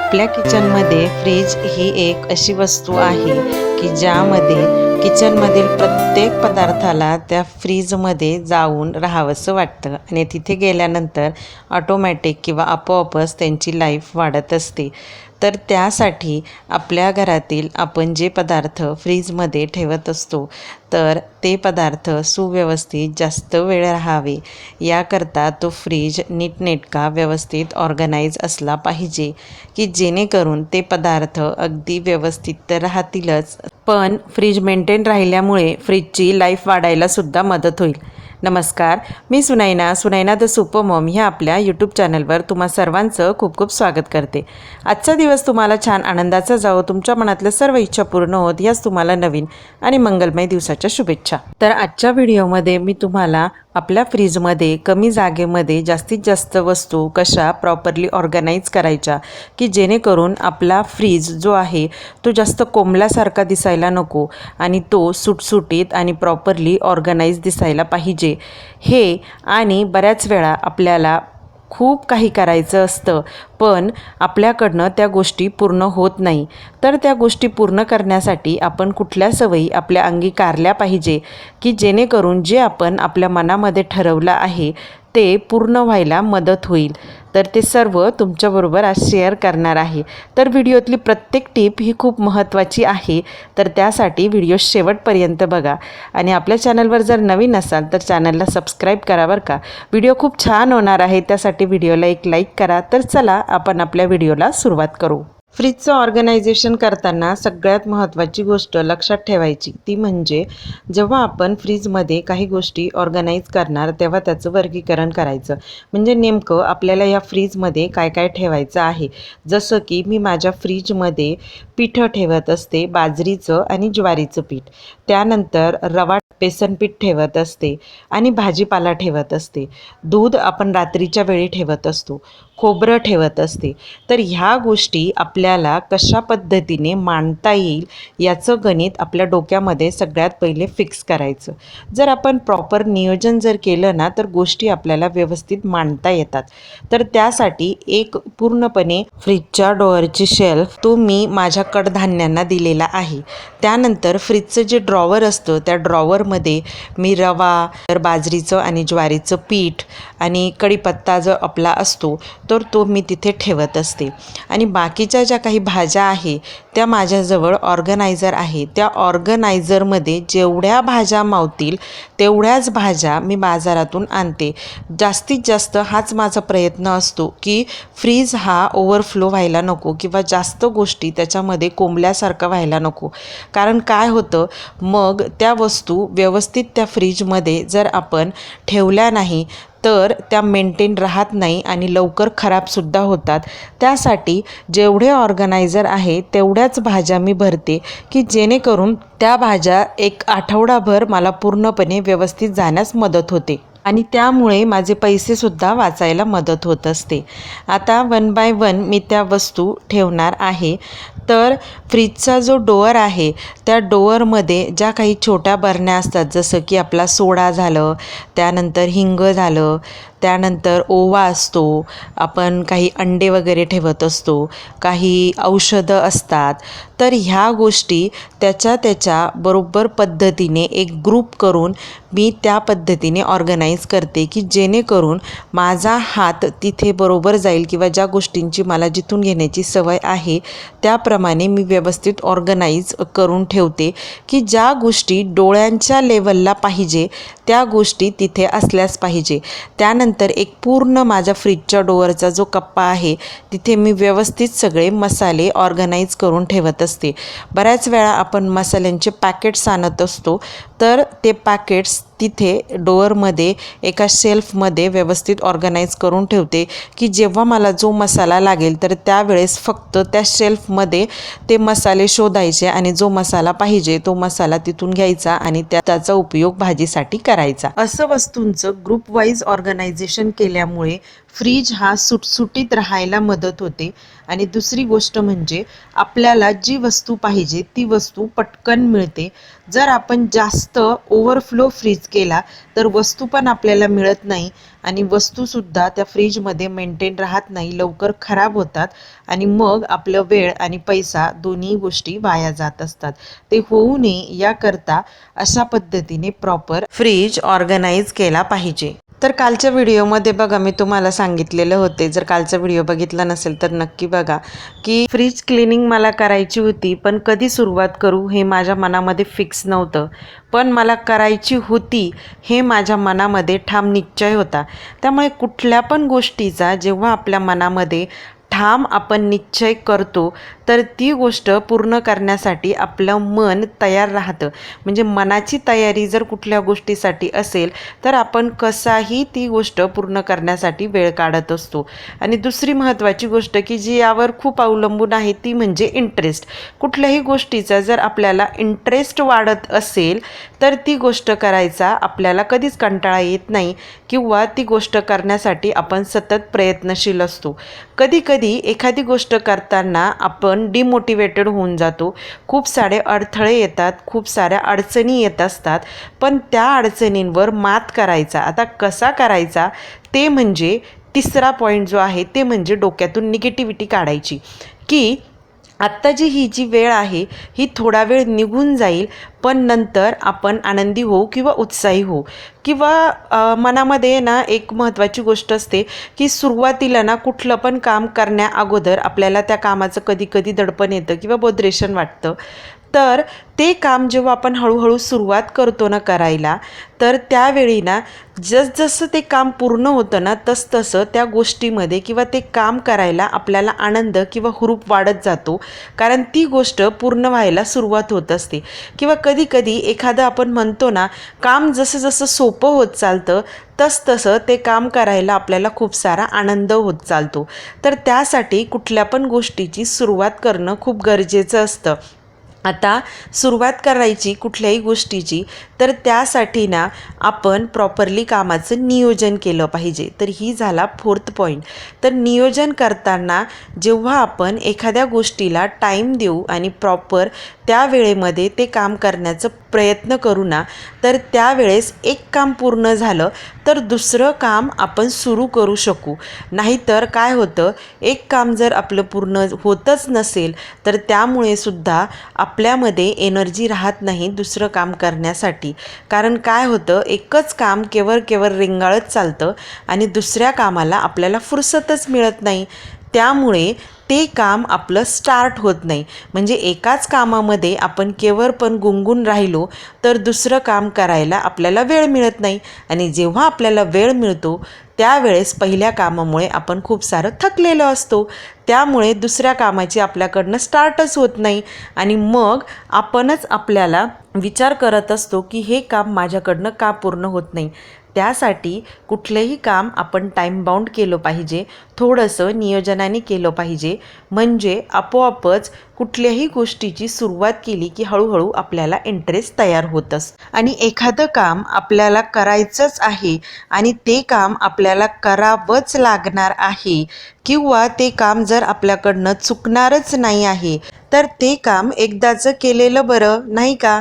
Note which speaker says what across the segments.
Speaker 1: आपल्या किचनमध्ये फ्रीज ही एक अशी वस्तू आहे की ज्यामध्ये किचनमधील प्रत्येक पदार्थाला त्या फ्रीजमध्ये जाऊन राहावंसं वाटतं आणि तिथे गेल्यानंतर ऑटोमॅटिक किंवा आपोआपच त्यांची लाईफ वाढत असते। तर त्यासाठी आपल्या घरातील आपण जे पदार्थ फ्रीजमध्ये ठेवत असतो तर ते पदार्थ सुव्यवस्थित जास्त वेळ राहावे याकरता तो फ्रीज नीटनेटका व्यवस्थित ऑर्गनाइज असला पाहिजे की जेणेकरून ते पदार्थ अगदी व्यवस्थित तर राहतीलच, पण फ्रीज मेंटेन राहिल्यामुळे फ्रीजची लाईफ वाढायला सुद्धा मदत होईल। नमस्कार, मी सुनैना द सुपर मॉम ह्या आपल्या यूट्यूब चॅनलवर तुम्हा सर्वांचं खूप खूप स्वागत करते। आजचा दिवस तुम्हाला छान आनंदाचा जावो, तुमच्या मनातल्या सर्व इच्छा पूर्ण होत याच तुम्हाला नवीन आणि मंगलमय दिवसाच्या शुभेच्छा। तर आजच्या व्हिडिओमध्ये मी तुम्हाला आपल्या फ्रीजमध्ये कमी जागेमध्ये जास्तीत जास्त वस्तू कशा प्रॉपरली ऑर्गनाइज करायच्या की जेणेकरून आपला फ्रीज जो आहे तो जास्त कोंबल्यासारखा दिसायला नको आणि तो सुटसुटीत आणि प्रॉपरली ऑर्गनाइज दिसायला पाहिजे हे। आणि बऱ्याच वेळा आपल्याला खूप काही करायचं असतं पण आपल्याकडनं त्या गोष्टी पूर्ण होत नाही, तर त्या गोष्टी पूर्ण करण्यासाठी आपण कुठल्या सवयी आपल्या अंगीकारल्या पाहिजे की जेणेकरून जे आपण आपल्या मनामध्ये ठरवलं आहे ते पूर्ण व्हायला मदत होईल। तर ते सर्व तुमच्याबरोबर आज शेअर करणार आहे। तर व्हिडिओतली प्रत्येक टिप ही खूप महत्त्वाची आहे, तर त्यासाठी व्हिडिओ शेवटपर्यंत बघा आणि आपल्या चॅनलवर जर नवीन असाल तर चॅनलला सबस्क्राईब करा बरं का। व्हिडिओ खूप छान होणार आहे, त्यासाठी व्हिडिओला एक लाईक करा। तर चला आपण आपल्या व्हिडिओला सुरुवात करू। फ्रीजचं ऑर्गनायझेशन करताना सगळ्यात महत्त्वाची गोष्ट लक्षात ठेवायची ती म्हणजे जेव्हा आपण फ्रीजमध्ये काही गोष्टी ऑर्गनाइज करणार तेव्हा त्याचं वर्गीकरण करायचं। म्हणजे नेमकं आपल्याला या फ्रीजमध्ये काय काय ठेवायचं आहे। जसं की मी माझ्या फ्रीजमध्ये पीठ ठेवत असते, बाजरीचं आणि ज्वारीचं पीठ, त्यानंतर रवा बेसन पीठ ठेवत असते आणि भाजीपाला ठेवत असते, दूध आपण रात्रीच्या वेळी ठेवत असतो, खोबरं ठेवत असते। तर ह्या गोष्टी आपल्याला कशा पद्धतीने मांडता येईल याचं गणित आपल्या डोक्यामध्ये सगळ्यात पहिले फिक्स करायचं। जर आपण प्रॉपर नियोजन जर केलं ना तर गोष्टी आपल्याला व्यवस्थित मांडता येतात। तर त्यासाठी एक पूर्णपणे फ्रीजच्या डोअरची शेल्फ तो मी माझ्या कडधान्यांना दिलेला आहे। त्यानंतर फ्रीजचं जे ड्रॉवर असतं त्या ड्रॉवरमध्ये मी रवा, तर बाजरीचं आणि ज्वारीचं पीठ आणि कढीपत्ता जो आपला असतो तर तो मी तिथे ठेवत असते। आणि बाकीच्या ज्या काही भाज्या आहे त्या माझ्याजवळ ऑर्गनायझर आहे, त्या ऑर्गनायझरमध्ये जेवढ्या भाज्या मावतील तेवढ्याच भाज्या मी बाजारातून आणते। जास्तीत जास्त हाच माझा प्रयत्न असतो की फ्रीज हा ओव्हरफ्लो व्हायला नको किंवा जास्त गोष्टी त्याच्यामध्ये कोंबल्यासारखं व्हायला नको। कारण काय होतं मग त्या वस्तू व्यवस्थित त्या फ्रीजमध्ये जर आपण ठेवल्या नाही तर त्या मेंटेन राहत नाही आणि लवकर खराबसुद्धा होतात। त्यासाठी जेवढे ऑर्गनायझर आहे तेवढ्याच भाज्या मी भरते की जेणेकरून त्या भाज्या एक आठवडाभर मला पूर्णपणे व्यवस्थित जाण्यास मदत होते आणि त्यामुळे माझे पैसेसुद्धा वाचायला मदत होत असते। आता वन बाय वन मी त्या वस्तू ठेवणार आहे। तर फ्रीजचा जो डोअर आहे त्या डोअरमध्ये ज्या काही छोट्या बरण्या असतात जसं की आपला सोडा झालं, त्यानंतर हिंग झालं, त्यानंतर ओवा असतो, आपण काही अंडे वगैरे ठेवत असतो, काही औषधं असतात, तर ह्या गोष्टी त्याच्या बरोबर पद्धतीने एक ग्रुप करून मी त्या पद्धतीने ऑर्गनाइज करते की जेणेकरून माझा हात तिथे बरोबर जाईल किंवा ज्या गोष्टींची मला जिथून घेण्याची सवय आहे त्याप्रमाणे मी व्यवस्थित ऑर्गनाइज करून ठेवते की ज्या गोष्टी डोळ्यांच्या लेवलला पाहिजे त्या गोष्टी तिथे असल्याच पाहिजे। त्यानंतर एक पूर्ण माझ्या फ्रीजच्या डोअरचा जो कप्पा आहे तिथे मी व्यवस्थित सगळे मसाले ऑर्गनाइज करून ठेवत असते। बऱ्याच वेळा आपण मसाल्यांचे पॅकेट्स आणत असतो तर ते पॅकेट्स तिथे डोअरमध्ये एका शेल्फमध्ये व्यवस्थित ऑर्गनाइज करून ठेवते की जेव्हा मला जो मसाला लागेल तर त्यावेळेस फक्त त्या शेल्फमध्ये ते मसाले शोधायचे आणि जो मसाला पाहिजे तो मसाला तिथून घ्यायचा आणि त्याचा उपयोग भाजीसाठी करायचा। असं वस्तूंचं ग्रुप वाईज ऑर्गनायझेशन केल्यामुळे फ्रीज हा सुटसुटीत राहायला मदत होते। आणि दुसरी गोष्ट म्हणजे आपल्याला जी वस्तू पाहिजे ती वस्तू पटकन मिळते। जर आपण जास्त ओव्हरफ्लो फ्रीज केला तर वस्तू पण आपल्याला मिळत नाही आणि वस्तूसुद्धा त्या फ्रीजमध्ये मेंटेन राहत नाही, लवकर खराब होतात आणि मग आपलं वेळ आणि पैसा दोन्ही गोष्टी वाया जात असतात. ते होऊ नये याकरता अशा पद्धतीने प्रॉपर फ्रीज ऑर्गनाइज केला पाहिजे. तर कालच्या व्हिडिओमध्ये बघा मी तुम्हाला सांगितलेलं होते, जर कालचा व्हिडिओ बघितला नसेल तर नक्की बघा, की फ्रीज क्लिनिंग मला करायची होती, पण कधी सुरुवात करू हे माझ्या मनामध्ये फिक्स नव्हतं. पण मला करायची होती हे माझ्या मनामध्ये ठाम निश्चय होता. त्यामुळे कुठल्या पण गोष्टीचा जेव्हा आपल्या मनामध्ये ठाम आपण निश्चय करतो तर ती गोष्ट पूर्ण करण्यासाठी आपलं मन तयार राहतं. म्हणजे मनाची तयारी जर कुठल्या गोष्टीसाठी असेल तर आपण कसाही ती गोष्ट पूर्ण करण्यासाठी वेळ काढत असतो. आणि दुसरी महत्त्वाची गोष्ट की जी यावर खूप अवलंबून आहे ती म्हणजे इंटरेस्ट. कुठल्याही गोष्टीचा जर आपल्याला इंटरेस्ट वाढत असेल तर ती गोष्ट करायचा आपल्याला कधीच कंटाळा येत नाही किंवा ती गोष्ट करण्यासाठी आपण सतत प्रयत्नशील असतो. कधी कधी एखादी गोष्ट करताना आपण डिमोटिवेटेड होऊन जातो. खूप सारे अडथळे येतात, खूप साऱ्या अडचणी येत असतात, पण त्या अडचणींवर मात करायचा आता कसा करायचा ते म्हणजे तिसरा पॉईंट जो आहे ते म्हणजे डोक्यातून निगेटिव्हिटी काढायची. की आत्ता जी वेळ आहे ही थोडा वेळ निघून जाईल, पण नंतर आपण आनंदी होऊ किंवा उत्साही होऊ. किंवा मनामध्ये ना एक महत्त्वाची गोष्ट असते की सुरुवातीला ना कुठलं पण काम करण्या अगोदर आपल्याला त्या कामाचं कधी कधी दडपण येतं किंवा बोदरेशन वाटतं. तर ते काम जेव्हा आपण हळूहळू सुरुवात करतो ना करायला, तर त्यावेळी ना जसजसं ते काम पूर्ण होतं ना तसतसं त्या गोष्टीमध्ये किंवा ते काम करायला आपल्याला आनंद किंवा हुरूप वाढत जातो. कारण ती गोष्ट पूर्ण व्हायला सुरुवात होत असते. किंवा कधी कधी एखादं आपण म्हणतो ना काम जसं जसं सोपं होत चालतं तसतसं ते काम करायला आपल्याला खूप सारा आनंद होत चालतो. तर त्यासाठी कुठल्या पण गोष्टीची सुरुवात करणं खूप गरजेचं असतं. आता सुरुवात करायची कुठल्याही गोष्टीची तर त्यासाठी ना आपण प्रॉपरली कामाचं नियोजन केलं पाहिजे. तर ही झाला फोर्थ पॉईंट. तर नियोजन करताना जेव्हा आपण एखाद्या गोष्टीला टाईम देऊ आणि प्रॉपर त्या वेळेमध्ये ते काम करण्याचा प्रयत्न करू ना, तर त्यावेळेस एक काम पूर्ण झालं तर दुसरं काम आपण सुरू करू शकू. नाहीतर काय होतं, एक काम जर आपलं पूर्ण होतच नसेल तर त्यामुळे सुद्धा आपल्यामध्ये एनर्जी राहत नाही दुसरं काम करण्यासाठी. कारण काय होतं, एकच काम केवळ रेंगाळत चालतं आणि दुसऱ्या कामाला आपल्याला फुरसतच मिळत नाही. त्यामुळे ते काम आपलं स्टार्ट होत नाही. म्हणजे एकाच कामामध्ये आपण केवळ पण गुंगून राहिलो तर दुसरं काम करायला आपल्याला वेळ मिळत नाही. आणि जेव्हा आपल्याला वेळ मिळतो त्यावेळेस पहिल्या कामामुळे आपण खूप सारं थकलेलो असतो. त्यामुळे दुसऱ्या कामाची आपल्याकडनं स्टार्टच होत नाही आणि मग आपणच आपल्याला विचार करत असतो की हे काम माझ्याकडनं का पूर्ण होत नाही. त्यासाठी कुठलंही काम आपण टाईम बाउंड केलं पाहिजे, थोडंसं नियोजनाने केलं पाहिजे. म्हणजे आपोआपच कुठल्याही गोष्टीची सुरुवात केली की हळूहळू आपल्याला इंटरेस्ट तयार होत असतो. आणि एखादं काम आपल्याला करायचंच आहे आणि ते काम आपल्याला करावंच लागणार आहे किंवा ते काम जर आपल्याकडनं चुकणारच नाही आहे तर ते काम एकदाचं केलेलं बरं नाही का.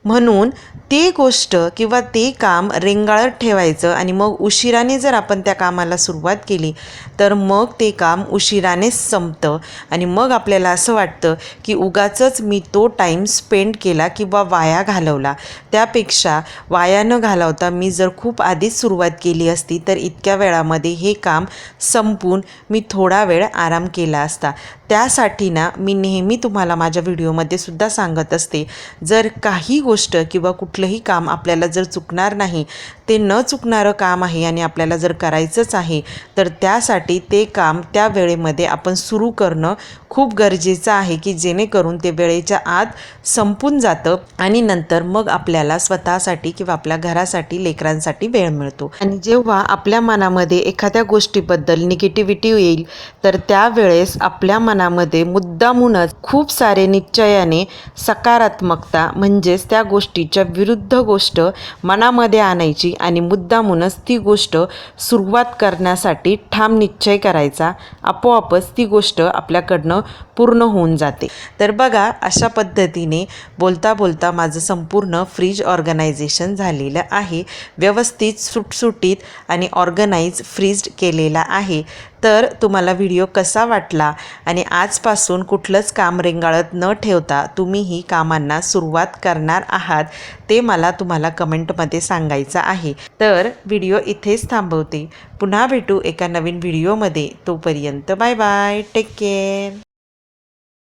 Speaker 1: म्हणून ती गोष्ट किंवा ते काम रेंगाळत ठेवायचं आणि मग उशिराने जर आपण त्या कामाला सुरुवात केली तर मग ते काम उशिरानेच संपतं आणि मग आपल्याला असं वाटतं की उगाचच मी तो टाईम स्पेंड केला किंवा वाया घालवला. त्यापेक्षा वाया न घालवता मी जर खूप आधीच सुरुवात केली असती तर इतक्या वेळामध्ये हे काम संपून मी थोडा वेळ आराम केला असता. त्यासाठी ना मी नेहमी तुम्हाला माझ्या व्हिडिओमध्ये सुद्धा सांगत असते, जर काही गोष्ट किंवा कुठलंही काम आपल्याला जर चुकणार नाही, ते न चुकणारं काम आहे आणि आपल्याला जर करायचंच आहे तर त्यासाठी ते काम त्या वेळेमध्ये आपण सुरू करणं खूप गरजेचं आहे की जेणेकरून ते वेळेच्या आत संपून जातं आणि नंतर मग आपल्याला स्वतःसाठी किंवा आपल्या घरासाठी लेकरांसाठी वेळ मिळतो. आणि जेव्हा आपल्या मनामध्ये एखाद्या गोष्टीबद्दल निगेटिव्हिटी येईल तर त्यावेळेस आपल्या मनामध्ये मुद्दामूनच खूप सारे निश्चयाने सकारात्मकता म्हणजेच त्या गोष्टीच्या विरुद्ध गोष्ट मनामध्ये आणायची आणि मुद्दामूनच ती गोष्ट सुरुवात करण्यासाठी ठाम निश्चय करायचा, आपोआपच ती गोष्ट आपल्याकडनं पूर्ण होऊन जाते. तर बघा, अशा पद्धतीने बोलता बोलता माझं संपूर्ण फ्रीज ऑर्गनायझेशन झालेलं आहे. व्यवस्थित सुटसुटीत आणि ऑर्गनाइज फ्रीज केलेला आहे. तर तुम्हाला व्हिडिओ कसा वाटला आणि आजपासून कुठलंच काम रेंगाळत न ठेवता तुम्ही ही कामांना सुरुवात करणार आहात ते मला तुम्हाला कमेंटमध्ये सांगायचं आहे. तर व्हिडिओ इथेच थांबवते. पुन्हा भेटू एका नवीन व्हिडिओमध्ये. तोपर्यंत बाय बाय, टेक केअर.